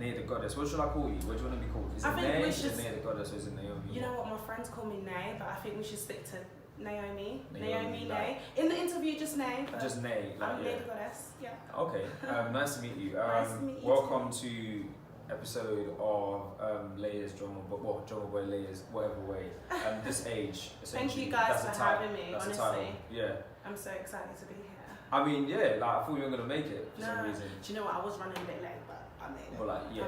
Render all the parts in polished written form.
Nay the Goddess. What should I call you? What do you want to be called? Is it Nay? Is it Nay the Goddess or is it Naomi? You know what? My friends call me Nay, but I think we should stick to Naomi. Naomi, Nay. In the interview, just Nay. Just Nay. Like, I'm Nay the Goddess. Yeah. Okay. Nice to meet you. Nice to meet you. Welcome to episode of Layers Drama Boy Layers, whatever way. This age. Thank you guys for having me. That's honestly, yeah. I'm so excited to be here. I mean, yeah, like I thought you were gonna make it for some reason. Do you know what? I was running a bit late, but I made it. But like, yeah,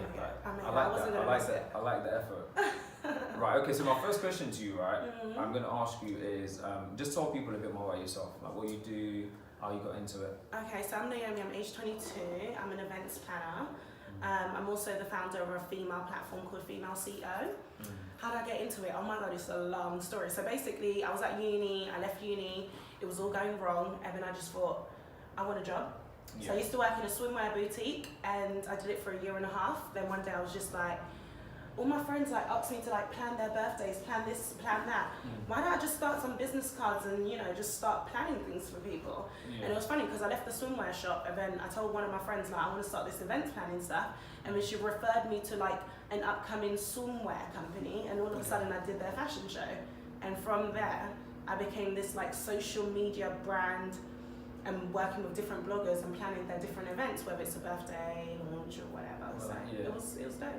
I like that. I like the effort. Right. Okay. So my first question to you, right? I'm gonna ask you is just tell people a bit more about yourself, like what you do, how you got into it. Okay. So I'm Naomi. I'm age 22. I'm an events planner. I'm also the founder of a female platform called Female CEO. How did I get into it? Oh my God, it's a long story. So basically, I was at uni, I left uni, it was all going wrong, and then I just thought, I want a job. Yeah. So I used to work in a swimwear boutique, and I did it for a year and a half. Then one day I was just like, all my friends like asked me to like plan their birthdays, plan this, plan that. Why don't I just start some business cards and just start planning things for people? Yeah. And it was funny because I left the swimwear shop and then I told one of my friends like I want to start this events planning stuff, and then she referred me to like an upcoming swimwear company, and all of a sudden I did their fashion show, and from there I became this like social media brand and working with different bloggers and planning their different events, whether it's a birthday, launch or whatever. So it was dope.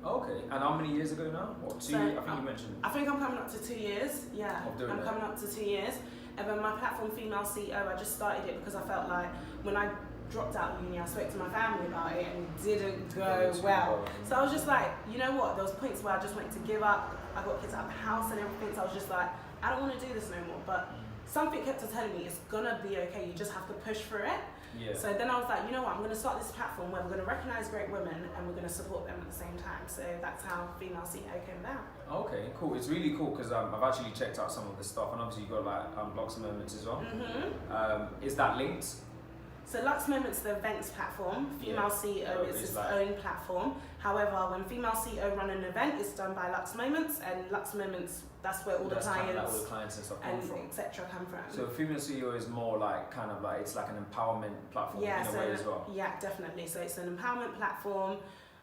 Okay, and how many years ago now? What, 2 years? I think you mentioned. I think I'm coming up to 2 years. Yeah, I'm coming up to 2 years. And then my platform, Female CEO, I just started it because I felt like when I dropped out of uni, I spoke to my family about it and it didn't go well. So I was just like, you know what? There was points where I just wanted to give up. I got kids out of the house and everything. So I was just like, I don't want to do this no more. But something kept on telling me it's gonna be okay. You just have to push for it. Yeah. So then I was like, you know what, I'm going to start this platform where we're going to recognise great women and we're going to support them at the same time. So that's how Female CEO came about. Okay, cool. It's really cool because I've actually checked out some of the stuff, and obviously you've got like Blocks and Moments as well. Is that linked? So Lux Moments, the events platform, Female CEO is its own platform. However, when Female CEO run an event, it's done by Lux Moments, and Lux Moments, that's where all the clients and stuff come from. etc. come from. So Female CEO is more like it's like an empowerment platform in a way as well. Yeah, definitely. So it's an empowerment platform.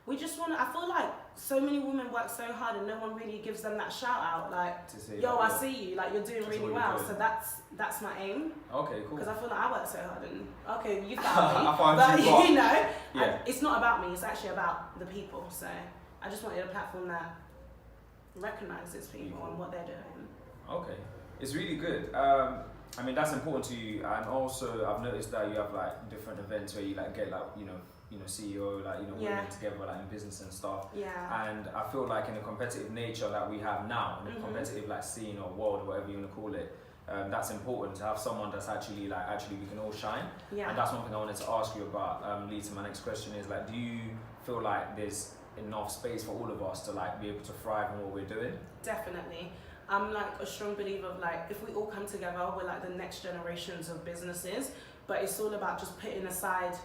We just want to, I feel like so many women work so hard and no one really gives them that shout out, like, yo, I see you, like you're doing really well. So that's my aim. Okay, cool. Because I feel like I work so hard and, okay, you found me. I found you, but it's not about me, it's actually about the people. So I just wanted a platform that recognises people and what they're doing. Okay, it's really good. I mean, that's important to you, and also I've noticed that you have like different events where you like get like CEO, like women together like in business and stuff. Yeah. And I feel like in the competitive nature that we have now, in the competitive like scene or world, whatever you want to call it, that's important to have someone that's actually we can all shine. Yeah. And that's one thing I wanted to ask you about. Lead to my next question is like, do you feel like there's enough space for all of us to like be able to thrive in what we're doing? Definitely. I'm like a strong believer of like, if we all come together, we're like the next generations of businesses, but it's all about just putting aside,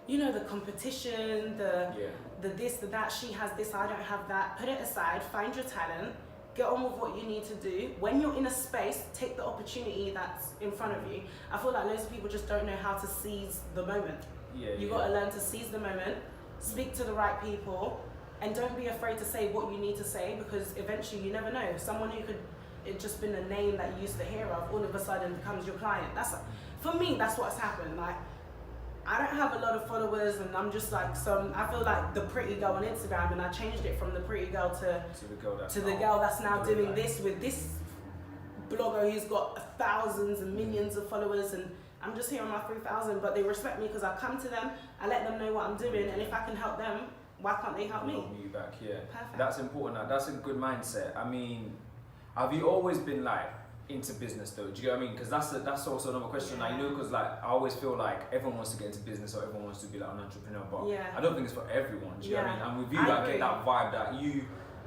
the competition, the this, the that, she has this, I don't have that. Put it aside, find your talent, get on with what you need to do. When you're in a space, take the opportunity that's in front of you. I feel like loads of people just don't know how to seize the moment. You got to learn to seize the moment, speak to the right people, and don't be afraid to say what you need to say, because eventually you never know. Someone who could, it just been a name that you used to hear of, all of a sudden becomes your client. That's for me, that's what's happened. Like, I don't have a lot of followers, and I'm just like I feel like the pretty girl on Instagram, and I changed it from the pretty girl to the girl that's now doing this with this blogger who's got thousands and millions of followers, and I'm just here on my 3,000, but they respect me because I come to them, I let them know what I'm doing, and if I can help them, why can't they help me? Help you back, yeah. Perfect. That's important. That's a good mindset. I mean, have you always been like into business though? Do you know what I mean? Because that's also another question. Yeah. Because like I always feel like everyone wants to get into business or everyone wants to be like an entrepreneur, but I don't think it's for everyone. Do you know what I mean? And with you, I get that vibe that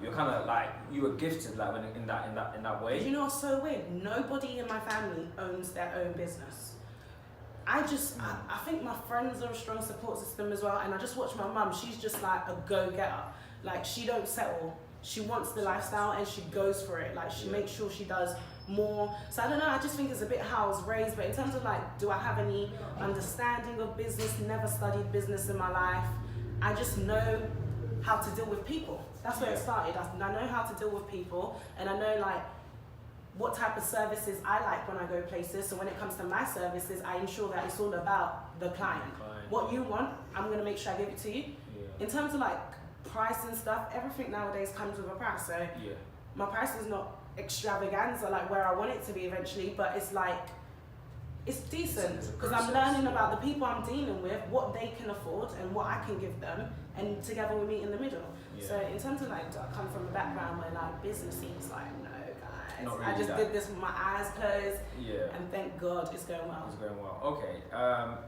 you're kind of like you were gifted like when in that way. You know what's so weird? Nobody in my family owns their own business. I think my friends are a strong support system as well, and I just watch my mum. She's just like a go-getter. Like, she don't settle. She wants the lifestyle and she goes for it. Like, she makes sure she does more. So I don't know, I just think it's a bit how I was raised. But in terms of like, do I have any understanding of business? Never studied business in my life. I just know how to deal with people. That's where it started. I know how to deal with people, and I know like what type of services I like when I go places. So when it comes to my services, I ensure that it's all about the client. What you want, I'm gonna make sure I give it to you. In terms of like price and stuff, everything nowadays comes with a price. So my price is not extravaganza like where I want it to be eventually, but it's like, it's decent because I'm learning about the people I'm dealing with, what they can afford and what I can give them, and together we meet in the middle. So in terms of like, do I come from a background where like businessy is like, no guys, really I just did this with my eyes closed, and thank God it's going well. It's going well. Okay.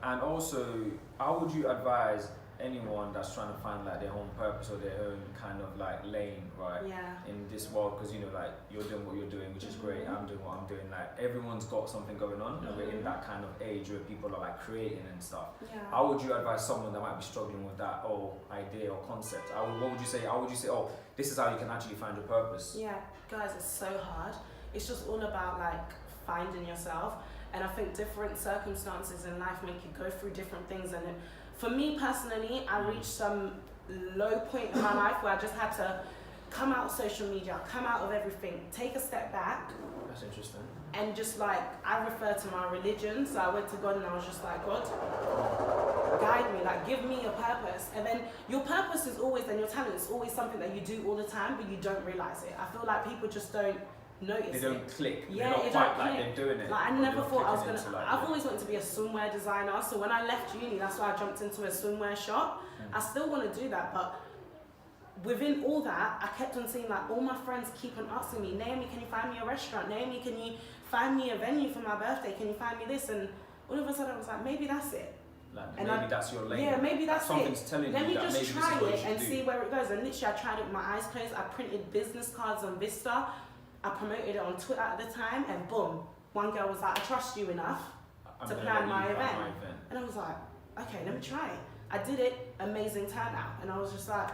And also, how would you advise anyone that's trying to find like their own purpose or their own kind of like lane, right? In this world, because you know, like you're doing what you're doing, which is great. I'm doing what I'm doing. Like everyone's got something going on, and we're in that kind of age where people are like creating and stuff. How would you advise someone that might be struggling with that idea or concept? What would you say? How would you say, oh, this is how you can actually find your purpose? Guys, it's so hard. It's just all about like finding yourself, and I think different circumstances in life make you go through different things. And for me personally, I reached some low point in my life where I just had to come out of social media, come out of everything, take a step back. That's interesting. And just like, I refer to my religion, so I went to God and I was just like, God, guide me, like give me a purpose. And then your purpose is always, and your talent is always something that you do all the time, but you don't realize it. I feel like people just don't notice They don't click. Yeah, they're not quite like they're doing it. Like I never thought I was gonna. Like, I've always wanted to be a swimwear designer. So when I left uni, that's why I jumped into a swimwear shop. I still want to do that, but within all that, I kept on seeing like all my friends keep on asking me, Naomi, can you find me a restaurant? Naomi, can you find me a venue for my birthday? Can you find me this? And all of a sudden I was like, maybe that's it. Like maybe that's your lane. Yeah, maybe that's something's it. Telling Let you me that just try it and do. see where it goes. And literally I tried it with my eyes closed. I printed business cards on Vista. I promoted it on Twitter at the time, and boom, one girl was like, I trust you enough to plan my event. And I was like, okay, let me try it. I did it, amazing turnout. And I was just like,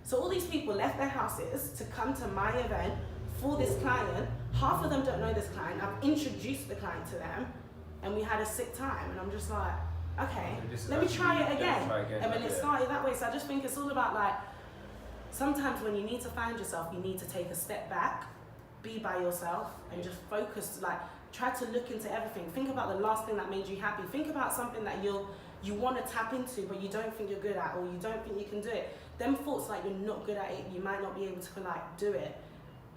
so all these people left their houses to come to my event for this client. Half of them don't know this client. I've introduced the client to them, and we had a sick time. And I'm just like, okay, let me try it again. And then it started that way. So I just think it's all about like, sometimes when you need to find yourself, you need to take a step back, be by yourself, and just focus, like try to look into everything. Think about the last thing that made you happy. Think about something that you want to tap into, but you don't think you're good at, or you don't think you can do it. Them thoughts like you're not good at it, you might not be able to like do it.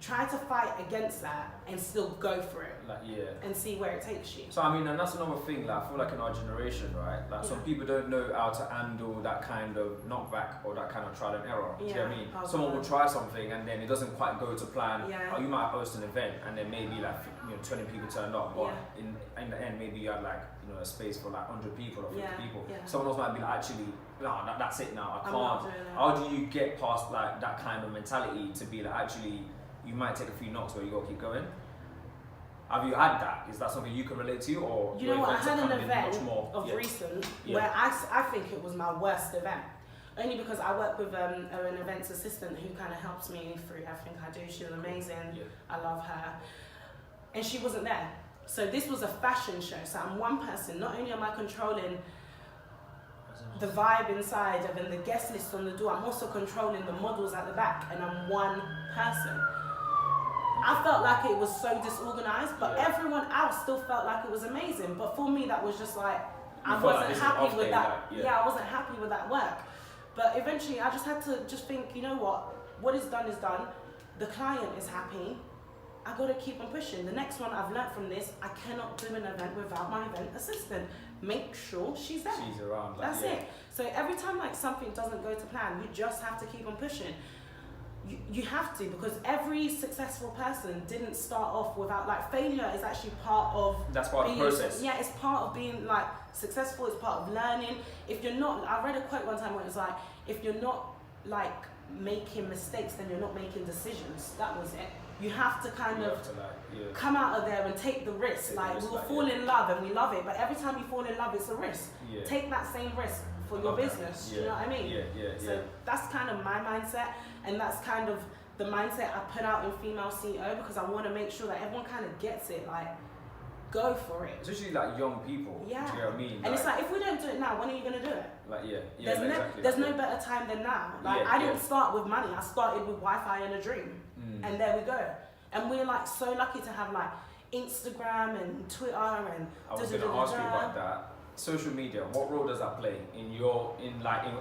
Try to fight against that and still go for it. Like and see where it takes you. So I mean, and that's another thing. Like I feel like in our generation, right? Like some people don't know how to handle that kind of knockback or that kind of trial and error. Do you know what I mean? Someone will try something and then it doesn't quite go to plan. Or you might host an event and then maybe like 20 people turned up, but in the end maybe you had like a space for like 100 people or 50 people. Someone else might be like, actually, no, that's it now. I can't. How do you get past like that kind of mentality to be like, actually, you might take a few knocks where you gotta keep going? Have you had that? Is that something you can relate to, or you know what? I had an event of recent where I think it was my worst event, only because I work with an events assistant who kind of helps me through everything I do. She's amazing. I love her, and she wasn't there. So this was a fashion show. So I'm one person. Not only am I controlling the vibe inside and the guest list on the door, I'm also controlling the models at the back, and I'm one person. I felt like it was so disorganized, but everyone else still felt like it was amazing. But for me, that was just like, I wasn't happy with that. I wasn't happy with that work. But eventually, I just had to just think, you know what is done is done. The client is happy. I got to keep on pushing. The next one I've learned from this, I cannot do an event without my event assistant. Make sure she's there. She's around. That's it. So every time like something doesn't go to plan, you just have to keep on pushing. You have to, because every successful person didn't start off without, like, failure is actually part of that's part of the process. Yeah, it's part of being like successful, it's part of learning. If you're not, I read a quote one time where it was like, if you're not like making mistakes, then you're not making decisions. That was it. You have to kind of come out of there and take the risk. Like, we'll fall in love and we love it, but every time you fall in love, it's a risk. Take that same risk for your business. You know what I mean? So that's kind of my mindset, and that's kind of the mindset I put out in Female CEO, because I want to make sure that everyone kind of gets it. Like, go for it. Especially like young people. Yeah. Do you know what I mean? And it's like, if we don't do it now, when are you going to do it? Like, yeah. There's no better time than now. Like, I didn't start with money. I started with Wi-Fi and a dream. And there we go. And we're like so lucky to have like Instagram and Twitter and I was going to ask you about that. Social media, what role does that play in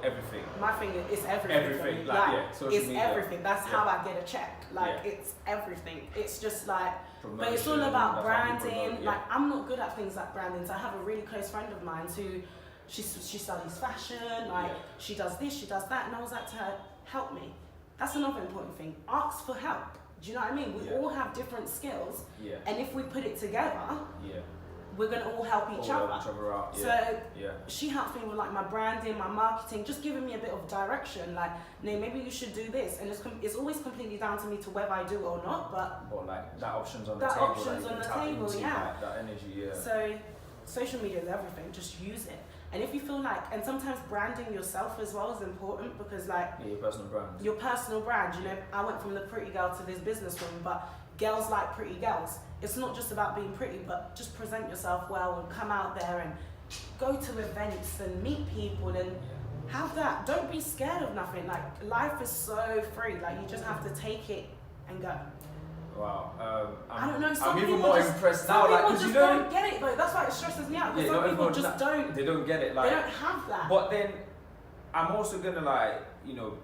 everything? My thing is, it's everything. Everything, social it's media. Everything. That's how I get a check. Like, it's everything. It's just like, but it's all about branding. Like, I'm not good at things like branding. So I have a really close friend of mine who, she studies fashion. Like, she does this, she does that, and I was like to her, help me. That's another important thing. Ask for help. Do you know what I mean? We all have different skills, and if we put it together, we're gonna all help each other. Out. So she helps me with like my branding, my marketing, just giving me a bit of direction. Like, no, maybe you should do this, and it's always completely down to me to whether I do it or not. But like that option's on the table. That option's on the table, like, that energy, So social media is everything. Just use it. And if you feel like, and sometimes branding yourself as well is important, because like your personal brand. Your personal brand. You know, I went from the pretty girl to this businesswoman, but girls like pretty girls. It's not just about being pretty, but just present yourself well and come out there and go to events and meet people and have that. Don't be scared of nothing. Like, life is so free. Like, you just have to take it and go. Wow. I don't know. I'm even more impressed now. Like, because you don't get it, though. That's why it stresses me out. Because some people just don't. They don't get it. Like, they don't have that. But then, I'm also gonna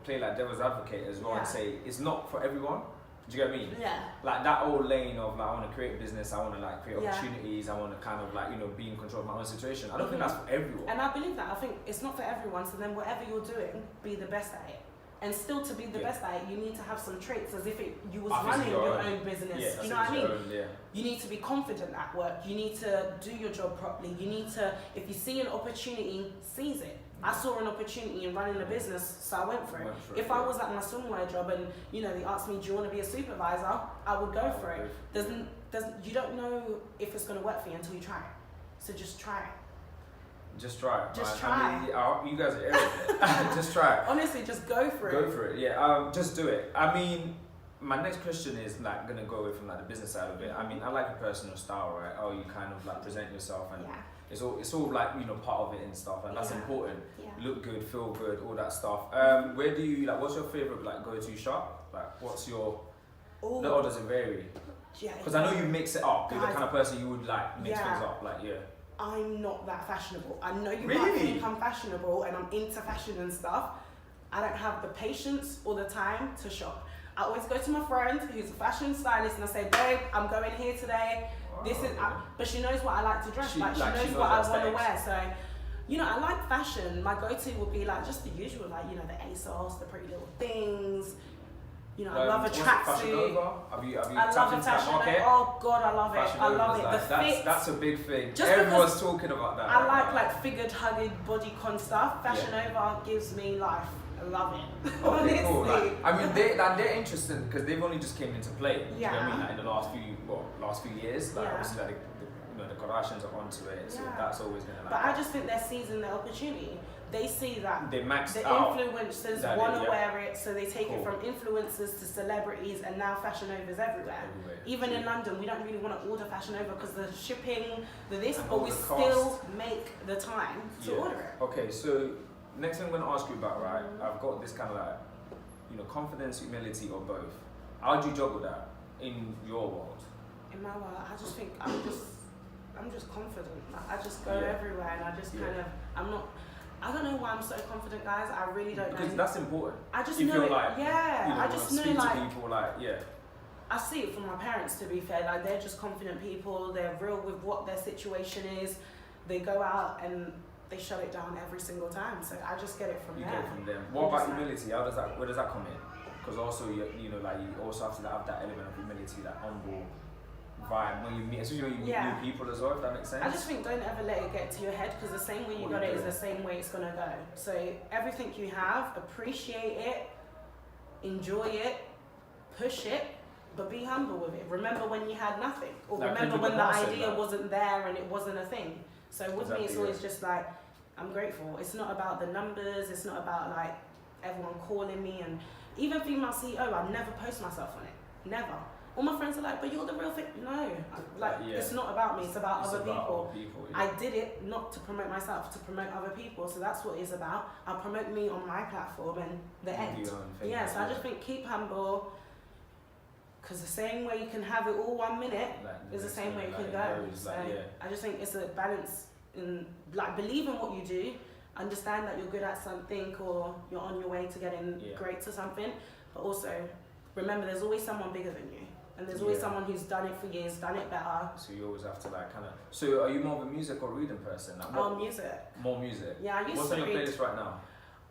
play like devil's advocate as well and say it's not for everyone. Do you get what I mean? Yeah. Like that old lane of like, I want to create a business, I want to like create opportunities, I want to kind of like, be in control of my own situation. I don't think that's for everyone. And I believe that. I think it's not for everyone. So then whatever you're doing, be the best at it. And still to be the best at it, you need to have some traits as if you was running your own business. You know what I mean? You need to be confident at work. You need to do your job properly. You need to, if you see an opportunity, seize it. I saw an opportunity in running a business, so I went for it. If I was at my swimwear job and they asked me, do you want to be a supervisor? I would go for it. You don't know if it's going to work for you until you try it. So just try it. Just try it. Just try. I mean, you guys are irritated. Just try it. Honestly, just go for it. Go for it. Yeah. Just do it. I mean, my next question is like gonna go away from like the business side of it. I mean, I like a personal style, right? Oh, you kind of like present yourself and. It's all like part of it and stuff, and that's important. Look good, feel good, all that stuff. Where do you what's your favorite like go-to shop? Like, what's your? No, or does it vary? Because I know you mix it up. You're the kind of person you would like mix things up. Like, I'm not that fashionable. I know you might think I'm fashionable and I'm into fashion and stuff. I don't have the patience or the time to shop. I always go to my friend who's a fashion stylist and I say, babe, I'm going here today. This is, but she knows what I like to dress. She knows what I want to wear. So, I like fashion. My go-to would be like just the usual, like the ASOS, the Pretty Little Things. I love a tracksuit. Have you I love tapped a into that fashion. market? Oh God, I love it. I love it. The fits. That's a big thing. Just Everyone's talking about that. I like figured, hugged, bodycon stuff. Fashion Nova gives me life. I love it. Okay, cool. I mean, they're interesting because they've only just came into play. You know what I mean? Like in the last few years. Like obviously, like the Kardashians are onto it, so that's always gonna. But I just think they're seizing their opportunity. They see that they maxed the out. Influencers want to wear it, so they take it from influencers to celebrities, and now Fashion Nova's everywhere. Even in London, we don't really want to order Fashion Nova because the shipping, but we still make the time to order it. Okay, so next thing I'm going to ask you about, right? I've got this kind of like, confidence, humility, or both. How do you juggle that in your world? In my world, I just think I'm just confident. Like, I just go everywhere, and I just I don't know why I'm so confident, guys. I really don't know. Because that's important. I just know it. I just know speak to people, I see it from my parents, to be fair. Like, they're just confident people. They're real with what their situation is. They go out and they shut it down every single time. So I just get it from them. You get it from them. What about humility? Where does that come in? Because also you also have to have that element of humility, that humble vibe when you meet, especially when you meet new people as well. If that makes sense. I just think don't ever let it get to your head, because the same way you got it is the same way it's gonna go. So everything you have, appreciate it, enjoy it, push it, but be humble with it. Remember when you had nothing, or remember when the idea wasn't there and it wasn't a thing. So with me, it's always just like, I'm grateful. It's not about the numbers. It's not about like everyone calling me. And even female CEO, I never post myself on it. Never. all my friends are like, but you're the real thing. No, like it's not about me. It's about other people. I did it not to promote myself, to promote other people. So that's what it's about. I'll promote me on my platform and the end. So I just think keep humble. Because the same way you can have it all 1 minute is the same way you can go. So I just think it's a balance in like believe in what you do, understand that you're good at something or you're on your way to getting great to something, but also remember there's always someone bigger than you. And there's always someone who's done it for years, done it better. So you always have to like kind of. So are you more of a music or reading person? Like, music. More music. Yeah, I used What's to on your playlist right now?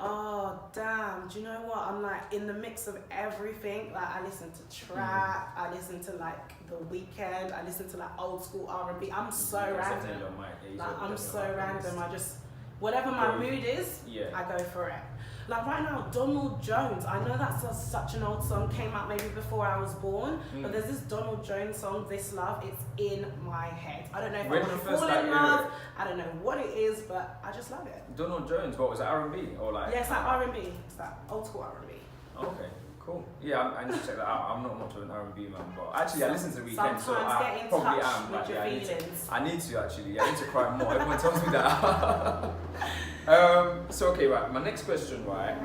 Oh damn! Do you know what? I'm like in the mix of everything. Like I listen to trap. I listen to like The Weeknd. I listen to like old school R&B. I'm so random. Like I'm so random. I just whatever my mood is, I go for it. Like right now, Donald Jones. I know that's such an old song. Came out maybe before I was born. But there's this Donald Jones song, This Love. It's in my head. I don't know if I want to fall in love. I don't know what it is, but I just love it. Donald Jones. What was it? R&B or like? Yeah, it's like R&B. It's that old school R&B. Okay. Cool. Yeah, I need to check that out. I'm not much of an R&B man, but actually I listen to The Weeknd, so I probably am. With your feelings. I need to actually. I need to cry more. Everyone tells me that. So okay, right. My next question, right?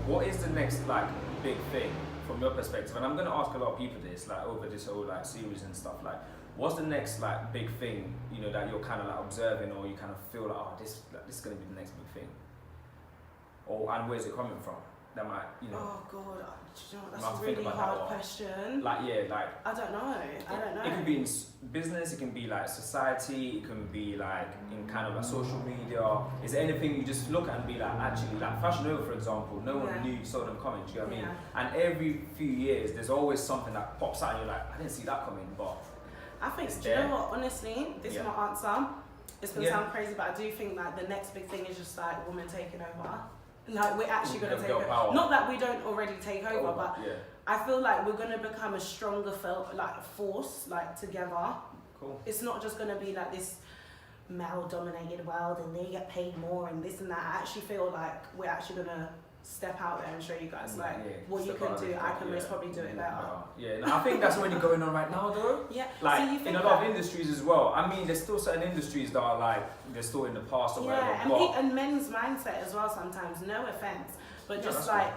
What is the next like big thing from your perspective? And I'm gonna ask a lot of people this, like over this whole like series and stuff. Like, what's the next like big thing that you're kind of like observing, or you kind of feel like, oh, this is gonna be the next big thing, and where's it coming from? That might, Oh God, that's a really hard question. Like, I don't know. It can be in business. It can be like society. It can be like in kind of like social media. Is there anything you just look at and be like, actually, like Fashion Nova, for example, no one knew you saw them coming. Do you know what I mean? And every few years, there's always something that pops out, and you're like, I didn't see that coming, but I think. Do you know what? Honestly, this is my answer. It's gonna sound crazy, but I do think that the next big thing is just like women taking over. Like we're actually going to take over. Not that we don't already take over, but I feel like we're going to become a stronger force, like together. Cool. It's not just going to be like this male-dominated world and they get paid more and this and that. I actually feel like we're actually going to step out there and show you guys what you can do. I can most probably do it better. Yeah, no, I think that's already going on right now though. Yeah. Like so in a lot of industries as well. I mean, there's still certain industries that are like they're still in the past or whatever. And men's mindset as well sometimes. No offense, but just like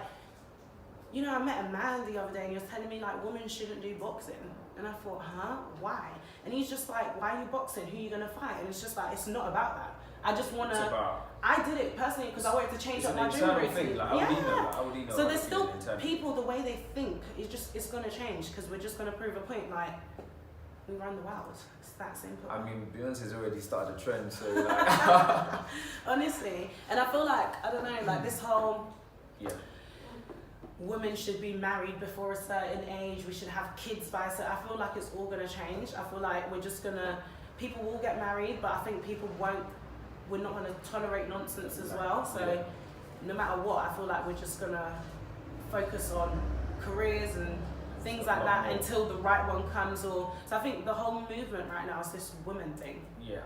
I met a man the other day and he was telling me like women shouldn't do boxing, and I thought, huh, why? And he's just like, why are you boxing? Who are you gonna fight? And it's just like it's not about that. I just want to. I did it personally because I wanted to change up my gym routine. So there's still people, the way they think, it's going to change because we're just going to prove a point. Like, we run the world. It's that simple. I mean, Beyonce's already started a trend, so like. Honestly. And I feel like, I don't know, like this whole. Women should be married before a certain age. We should have kids by a certain. I feel like it's all going to change. I feel like we're just going to. People will get married, but I think people won't. We're not going to tolerate nonsense as well. So no matter what, I feel like we're just going to focus on careers and things like that until the right one comes. So I think the whole movement right now is this women thing. Yeah,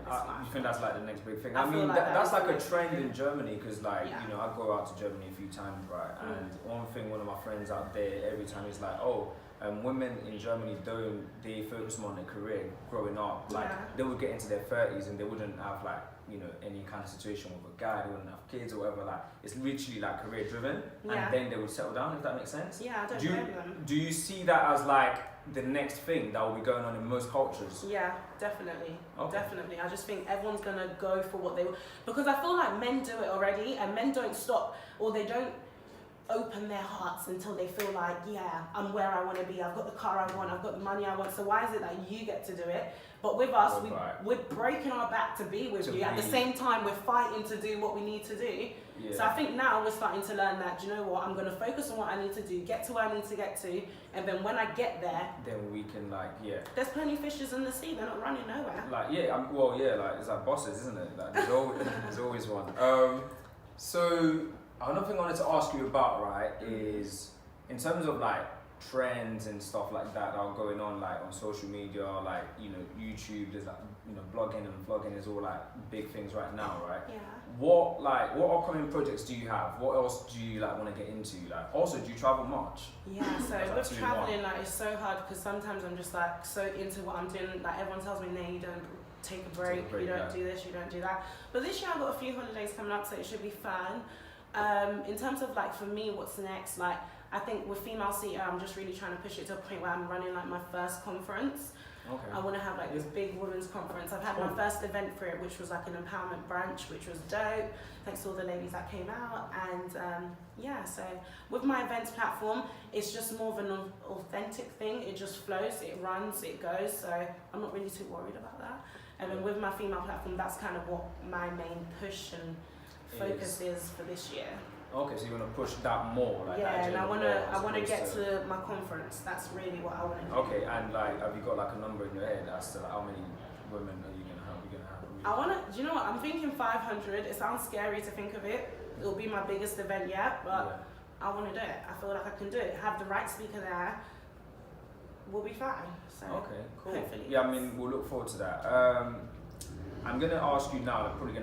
you think that's like the next big thing? I mean, that's like a trend in Germany because like, I go out to Germany a few times, right? And one thing, one of my friends out there, every time he's like, women in Germany they focus more on their career growing up. Like they would get into their 30s and they wouldn't have like, any kind of situation with a guy, they wouldn't have kids or whatever. Like it's literally like career driven, and then they would settle down. If that makes sense. Yeah, I don't blame them. Do you see that as like the next thing that will be going on in most cultures? Yeah, definitely. Okay. Definitely. I just think everyone's gonna go for what they want because I feel like men do it already, and men don't stop or they don't open their hearts until they feel like, I'm where I want to be, I've got the car I want, I've got the money I want, so why is it that you get to do it? But with us, we're breaking our back to be with you. At the same time, we're fighting to do what we need to do. Yeah. So I think now we're starting to learn that, do you know what, I'm going to focus on what I need to do, get to where I need to get to, and then when I get there, then we can there's plenty of fishes in the sea, they're not running nowhere. Like, it's like bosses, isn't it? Like, there's always one. So another thing I wanted to ask you about, right, is in terms of like trends and stuff like that are going on, like on social media, like, you know, YouTube, there's like, you know, blogging and vlogging is all like big things right now, right? Yeah. What upcoming projects do you have? What else do you like want to get into? Like, also, do you travel much? Yeah, so with traveling, like, it's so hard because sometimes I'm just like so into what I'm doing. Like, everyone tells me, no, you don't take a break, you don't do this, you don't do that. But this year I've got a few holidays coming up, so it should be fun. In terms of like, for me, what's next? Like, I think with Female CEO, I'm just really trying to push it to a point where I'm running like my first conference. Okay. I want to have like this big women's conference. I've had my first event for it, which was like an empowerment brunch, which was dope. Thanks to all the ladies that came out. And yeah, so with my events platform, it's just more of an authentic thing. It just flows, it runs, it goes. So I'm not really too worried about that. And then with my female platform, that's kind of what my main push and focus is for this year. Okay, so you want to push that more, like yeah, that and I want to get to my conference. That's really what I want to do. Okay, and like, have you got like a number in your head as to like, how many women are you gonna have? I want to. Do you know what? I'm thinking 500. It sounds scary to think of it. It'll be my biggest event yet, but I want to do it. I feel like I can do it. Have the right speaker there. We'll be fine. So okay, cool. Hopefully. Yeah, I mean, we'll look forward to that. I'm gonna ask you now. Probably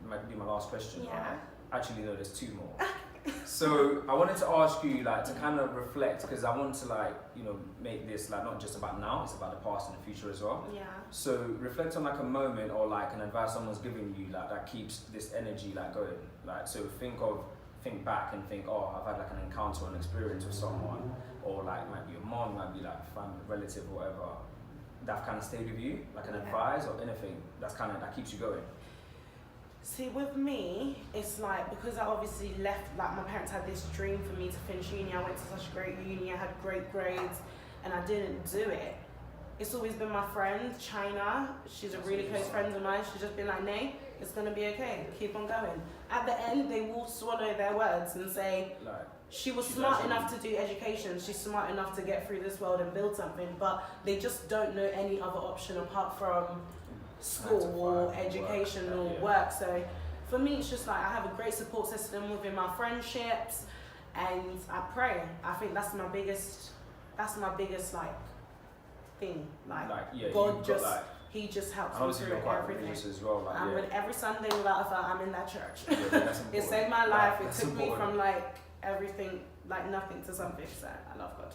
might be my last question. Yeah. Actually, no, there's two more. So I wanted to ask you, like, to kind of reflect, because I want to, like, you know, make this like not just about now, it's about the past and the future as well. Yeah. So reflect on like a moment or like an advice someone's giving you, like, that keeps this energy like going. Like, so think back and think, oh, I've had like an encounter or an experience with someone, or like might be your mom, might be like a family relative or whatever, that kind of stayed with you, like an advice or anything that keeps you going. See, with me, it's like, because I obviously left, like, my parents had this dream for me to finish uni. I went to such a great uni, I had great grades, and I didn't do it. It's always been my friend, China. She's a really close friend of mine. She's just been like, Nay, it's gonna be okay, keep on going. At the end, they will swallow their words and say, like, she was smart enough to do education, she's smart enough to get through this world and build something, but they just don't know any other option apart from school or education or work. So for me, it's just like, I have a great support system within my friendships, and I pray. I think that's my biggest like thing. Like God just He just helps me through everything. As well, like, I'm with every Sunday without a fail, I'm in that church. Yeah, it saved my life. It took me from like everything, like nothing to something. So I love God.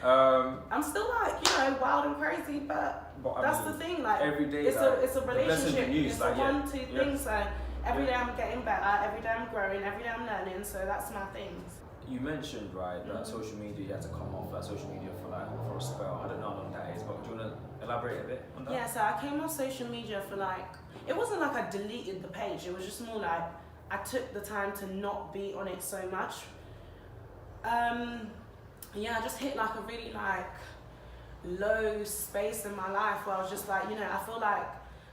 Amen. I'm still like, you know, wild and crazy, but that's the thing. Like every day, it's a relationship. It's like, a 1-2 thing. So every day I'm getting better. Every day I'm growing. Every day I'm learning. So that's my thing. You mentioned, right, that social media, you had to come off that social media for a spell. I don't know how long that is, but do you want to elaborate a bit on that? Yeah, so I came off social media for like, it wasn't like I deleted the page. It was just more like I took the time to not be on it so much. Yeah, I just hit like a really like low space in my life where I was just like, you know, I feel like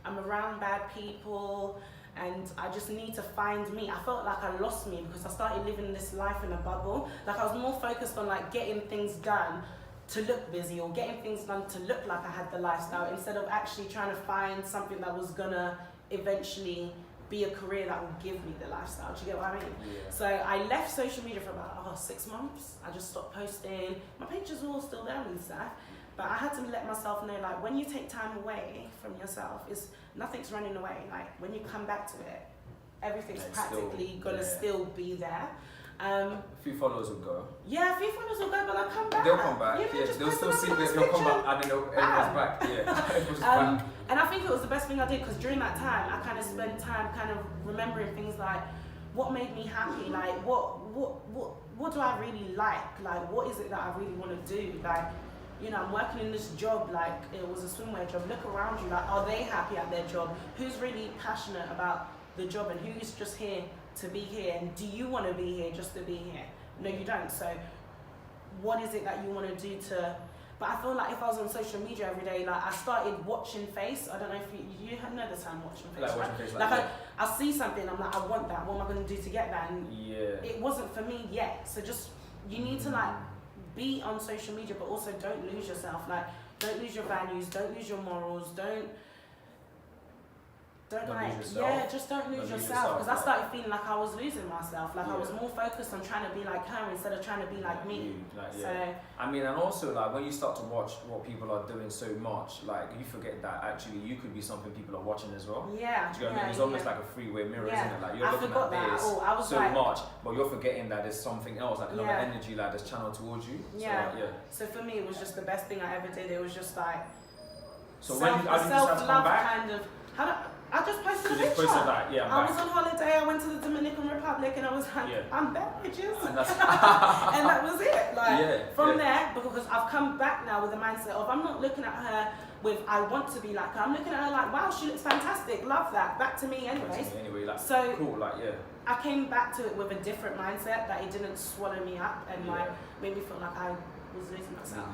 I'm around bad people and I just need to find me. I felt like I lost me because I started living this life in a bubble. Like I was more focused on like getting things done to look busy or getting things done to look like I had the lifestyle instead of actually trying to find something that was gonna eventually be a career that will give me the lifestyle. Do you get what I mean? Yeah. So I left social media for about 6 months. I just stopped posting. My pages were all still there and stuff, but I had to let myself know, like, when you take time away from yourself, nothing's running away. Like when you come back to it, everything's practically gonna still be there. A few followers will go. Yeah, a few followers will go, but they'll come back. They'll come back. You know, yeah, they'll still see that they'll come back. I don't know, everyone's back. Yeah, everyone's back. And I think it was the best thing I did because during that time, I kind of spent time kind of remembering things like what made me happy, like what do I really like what is it that I really want to do, like, you know, I'm working in this job, like it was a swimwear job. Look around you, like, are they happy at their job? Who's really passionate about the job and who's just here to be here? And do you want to be here just to be here? No, you don't. So what is it that you want to do to... But I feel like if I was on social media every day, like I started watching face. I don't know if you know the term watching face. Like watching face, like I see something, I'm like, I want that. What am I going to do to get that? And it wasn't for me yet. So just, you need to like be on social media, but also don't lose yourself. Like, don't lose your values, don't lose your morals, don't lose yourself. Yeah, just don't lose yourself. Because I started feeling like I was losing myself. Like I was more focused on trying to be like her instead of trying to be like me. So I mean, and also like when you start to watch what people are doing so much, like you forget that actually you could be something people are watching as well. Yeah. Do you know what I mean? It's almost like a three-way mirror, isn't it? Like you're looking at this so like, much, but you're forgetting that there's something else, like another energy like that's channeled towards you. Yeah. So for me, it was just the best thing I ever did. It was just like how did you decide to come back? Kind of. I just posted a picture. I was on holiday. I went to the Dominican Republic, and I was like, I'm back, bitches. And that was it. Like from there, because I've come back now with the mindset of I'm not looking at her with I want to be like her. I'm looking at her like, wow, she looks fantastic. Love that. Back to me, anyways. Like, so cool, like I came back to it with a different mindset that it didn't swallow me up and like made me feel like I was losing myself.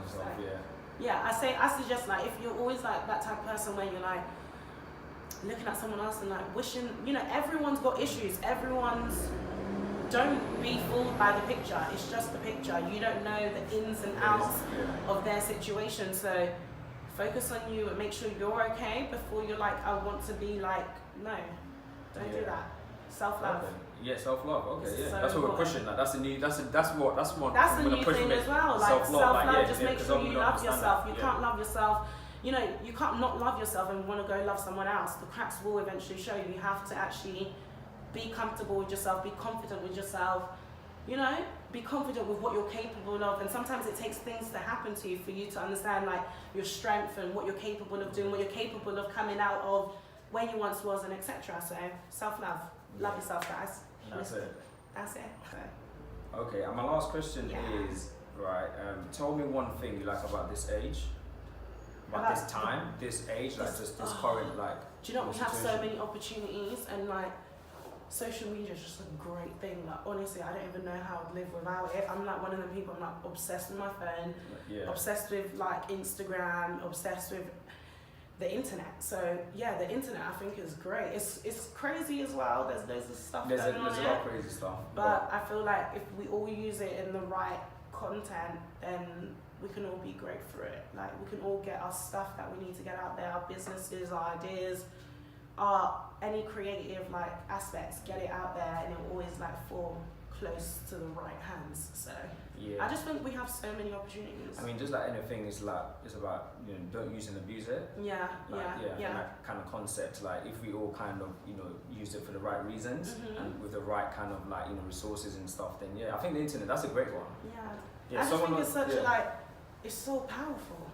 I suggest like if you're always like that type of person where you're like looking at someone else and like wishing, you know, everyone's got issues. Don't be fooled by the picture. It's just the picture. You don't know the ins and outs of their situation. So focus on you and make sure you're okay before you're like, I want to be like, no, don't do that. Self-love. Yeah, self-love. Okay, So that's what we're pushing. Like, that's the new thing as well. Like self-love. Just make sure you love yourself. You can't love yourself. You know, you can't not love yourself and want to go love someone else. The cracks will eventually show you. You have to actually be comfortable with yourself, be confident with yourself, you know, be confident with what you're capable of. And sometimes it takes things to happen to you for you to understand like your strength and what you're capable of doing, what you're capable of coming out of where you once was, and etc. So self-love. Love yourself, guys. That's it. That's it. Okay, and my last question is, right, tell me one thing you like about this age. About this time, this age, like just this current, like. Do you know we have so many opportunities, and like social media is just a great thing. Like honestly, I don't even know how I'd live without it. I'm like one of the people. I'm like obsessed with my phone, obsessed with like Instagram, obsessed with the internet. So yeah, the internet I think is great. It's crazy as well. There's loads of stuff there's going on. There's a lot of crazy stuff. But I feel like if we all use it in the right content, then we can all be great for it. Like we can all get our stuff that we need to get out there, our businesses, our ideas, our any creative like aspects, get it out there, and it will always like fall close to the right hands. So I just think we have so many opportunities. I mean, just like anything, it's about, you know, don't use and abuse it. That kind of concept. Like if we all kind of, you know, use it for the right reasons and with the right kind of like, you know, resources and stuff, then I think the internet, that's a great one. I just think it's such a like, it's so powerful.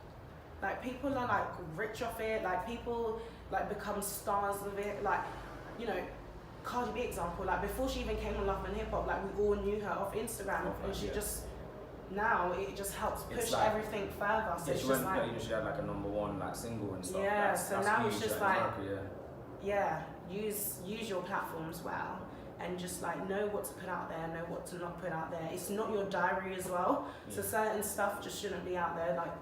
Like people are like rich off it. Like people like become stars of it. Like, you know, Cardi B example. Like before she even came on Love and Hip Hop, like we all knew her off Instagram, and she just now it just helps push like, everything further. So she went, like, you know, she had like a #1 like single and stuff. So now it's just like America, use your platforms well. And just like know what to put out there, know what to not put out there. It's not your diary as well. So certain stuff just shouldn't be out there. Like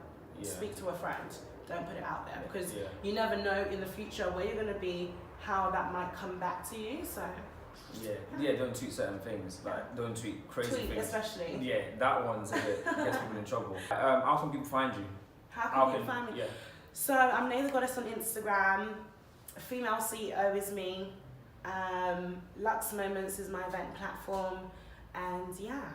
speak to a friend. Don't put it out there because you never know in the future where you're gonna be, how that might come back to you. So don't tweet certain things. Like don't tweet crazy things. Especially. Yeah, that one's a bit gets people in trouble. How can people find you? How can people find me? So I'm Nay the Goddess on Instagram. Female CEO is me. Lux Moments is my event platform, and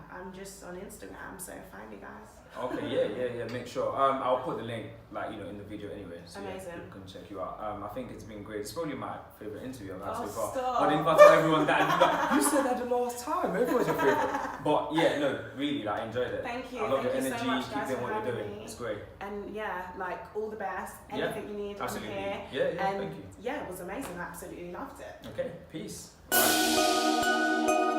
I'm just on Instagram, so find me, guys. Okay, make sure. I'll put the link, like, you know, in the video anyway, so amazing. People can check you out. I think it's been great. It's probably my favorite interview I've had so far. Stop. But in fact, tell everyone that you said that the last time. Everyone's your favorite. But no, really, like, I enjoyed it. Thank you. I love your energy. So much, keep doing what you're doing. It's great. And like all the best. Anything you need, absolutely. I'm here. And thank you. It was amazing. I absolutely loved it. Okay, peace. Bye.